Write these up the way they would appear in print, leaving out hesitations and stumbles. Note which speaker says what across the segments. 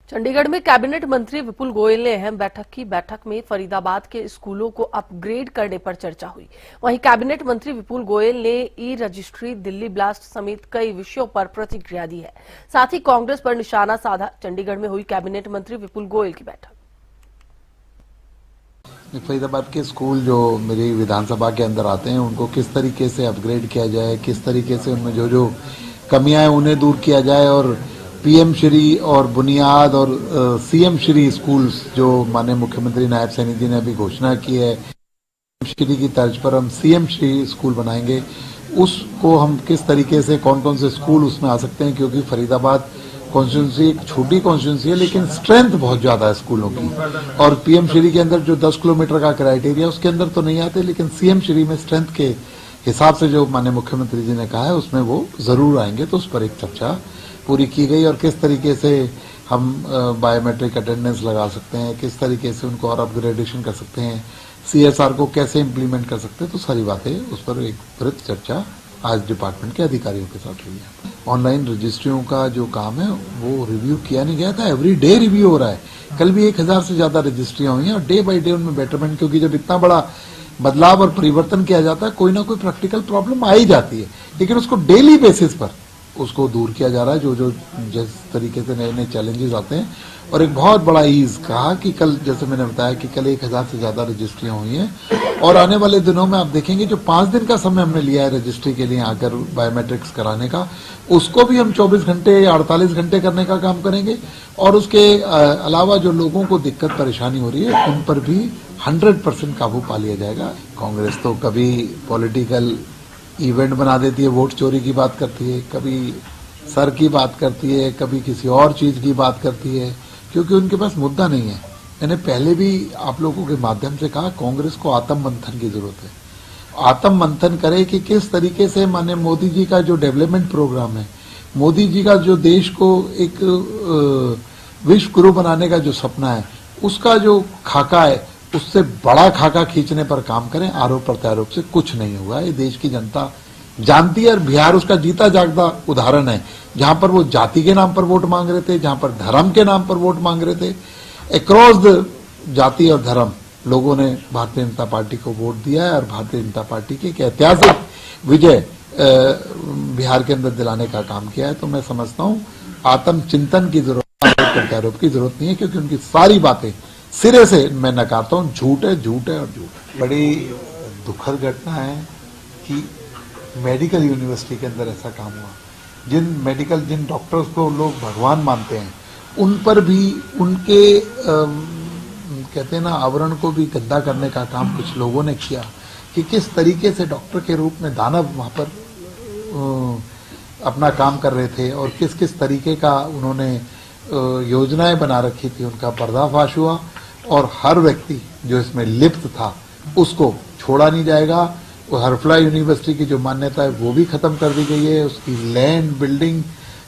Speaker 1: चंडीगढ़ में कैबिनेट मंत्री विपुल गोयल ने अहम बैठक की। बैठक में फरीदाबाद के स्कूलों को अपग्रेड करने पर चर्चा हुई। वहीं कैबिनेट मंत्री विपुल गोयल ने ई रजिस्ट्री, दिल्ली ब्लास्ट समेत कई विषयों पर प्रतिक्रिया दी है। साथ ही कांग्रेस पर निशाना साधा। चंडीगढ़ में हुई कैबिनेट मंत्री विपुल गोयल की बैठक।
Speaker 2: फरीदाबाद के स्कूल जो मेरी विधानसभा के अंदर आते हैं उनको किस तरीके से अपग्रेड किया जाए, किस तरीके से उनमें जो जो कमियां हैं उन्हें दूर किया जाए, और पीएम श्री और बुनियाद और सीएम श्री स्कूल्स जो माननीय मुख्यमंत्री नायब सैनी जी ने अभी घोषणा की है, श्री की तर्ज पर हम सीएम श्री स्कूल बनाएंगे। उसको हम किस तरीके से कौन कौन से स्कूल उसमें आ सकते हैं, क्योंकि फरीदाबाद कॉन्स्टिट्यूंसी एक छोटी कॉन्स्टिट्यूंसी है लेकिन स्ट्रेंथ बहुत ज्यादा है स्कूलों की। और पीएम श्री के अंदर जो 10 किलोमीटर का क्राइटेरिया उसके अंदर तो नहीं आते, लेकिन सीएम श्री में स्ट्रेंथ के हिसाब से जो माननीय मुख्यमंत्री जी ने कहा है उसमें वो जरूर आएंगे। तो उस पर एक चर्चा पूरी की गई और किस तरीके से हम बायोमेट्रिक अटेंडेंस लगा सकते हैं, किस तरीके से उनको और अपग्रेडेशन कर सकते हैं, सीएसआर को कैसे इम्प्लीमेंट कर सकते हैं, तो सारी बातें उस पर एक त्वरित चर्चा आज डिपार्टमेंट के अधिकारियों के साथ हुई है। ऑनलाइन रजिस्ट्रियों का जो काम है वो रिव्यू किया नहीं गया था, एवरी डे रिव्यू हो रहा है। कल भी 1000 से ज्यादा रजिस्ट्रियां हुई हैं और डे बाई डे उनमें बेटरमेंट, क्योंकि जब इतना बड़ा बदलाव और परिवर्तन किया जाता है कोई ना कोई प्रैक्टिकल प्रॉब्लम आ ही जाती है, लेकिन उसको डेली बेसिस पर उसको दूर किया जा रहा है जो जिस तरीके से नए नए चैलेंजेस आते हैं। और एक बहुत बड़ा ईज कहा कि कल, जैसे मैंने बताया कि कल 1000 से ज्यादा रजिस्ट्रियां हुई हैं और आने वाले दिनों में आप देखेंगे जो 5 दिन का समय हमने लिया है रजिस्ट्री के लिए आकर बायोमेट्रिक्स कराने का, उसको भी हम 24 घंटे या 48 घंटे करने का काम करेंगे। और उसके अलावा जो लोगों को दिक्कत परेशानी हो रही है उन पर भी 100% काबू पा लिया जाएगा। कांग्रेस तो कभी पॉलिटिकल इवेंट बना देती है, वोट चोरी की बात करती है, कभी सर की बात करती है, कभी किसी और चीज की बात करती है, क्योंकि उनके पास मुद्दा नहीं है। मैंने पहले भी आप लोगों के माध्यम से कहा कांग्रेस को आत्म मंथन की जरूरत है। आत्म मंथन करे कि किस तरीके से माननीय मोदी जी का जो डेवलपमेंट प्रोग्राम है, मोदी जी का जो देश को एक विश्व गुरु बनाने का जो सपना है, उसका जो खाका है उससे बड़ा खाका खींचने पर काम करें। आरोप प्रत्यारोप से कुछ नहीं हुआ, ये देश की जनता जानती है और बिहार उसका जीता जागता उदाहरण है। जहां पर वो जाति के नाम पर वोट मांग रहे थे, जहां पर धर्म के नाम पर वोट मांग रहे थे, अक्रॉस द जाति और धर्म लोगों ने भारतीय जनता पार्टी को वोट दिया है और भारतीय जनता पार्टी की एक ऐतिहासिक विजय बिहार के अंदर दिलाने का काम किया है। तो मैं समझता हूं आत्मचिंतन की जरूरत, आरोप प्रत्यारोप की जरूरत नहीं है, क्योंकि उनकी सारी बातें सिरे से मैं नकारता हूं, झूठ है झूठ है और झूठ है। बड़ी दुखद घटना है कि मेडिकल यूनिवर्सिटी के अंदर ऐसा काम हुआ। जिन डॉक्टर्स को लोग भगवान मानते हैं उन पर भी उनके कहते हैं ना आवरण को भी गंदा करने का काम कुछ लोगों ने किया, कि किस तरीके से डॉक्टर के रूप में दानव वहां पर अपना काम कर रहे थे और किस किस तरीके का उन्होंने योजनाएं बना रखी थी, उनका पर्दाफाश हुआ। और हर व्यक्ति जो इसमें लिप्त था उसको छोड़ा नहीं जाएगा। वो हरफला यूनिवर्सिटी की जो मान्यता है वो भी खत्म कर दी गई है, उसकी लैंड, बिल्डिंग,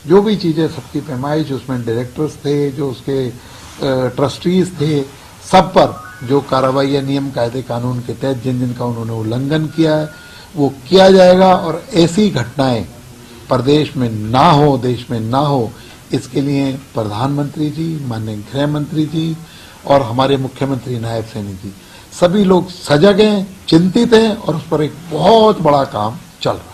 Speaker 2: जो भी चीजें सबकी पैमाइश, उसमें डायरेक्टर्स थे, जो उसके ट्रस्टीज थे, सब पर जो कार्रवाई है नियम कायदे कानून के तहत जिन जिनका उन्होंने उल्लंघन किया है वो किया जाएगा। और ऐसी घटनाएं प्रदेश में ना हो, देश में ना हो, इसके लिए प्रधानमंत्री जी, माननीय गृह मंत्री जी और हमारे मुख्यमंत्री नायब सैनी जी सभी लोग सजग हैं, चिंतित हैं और उस पर एक बहुत बड़ा काम चल रहा है।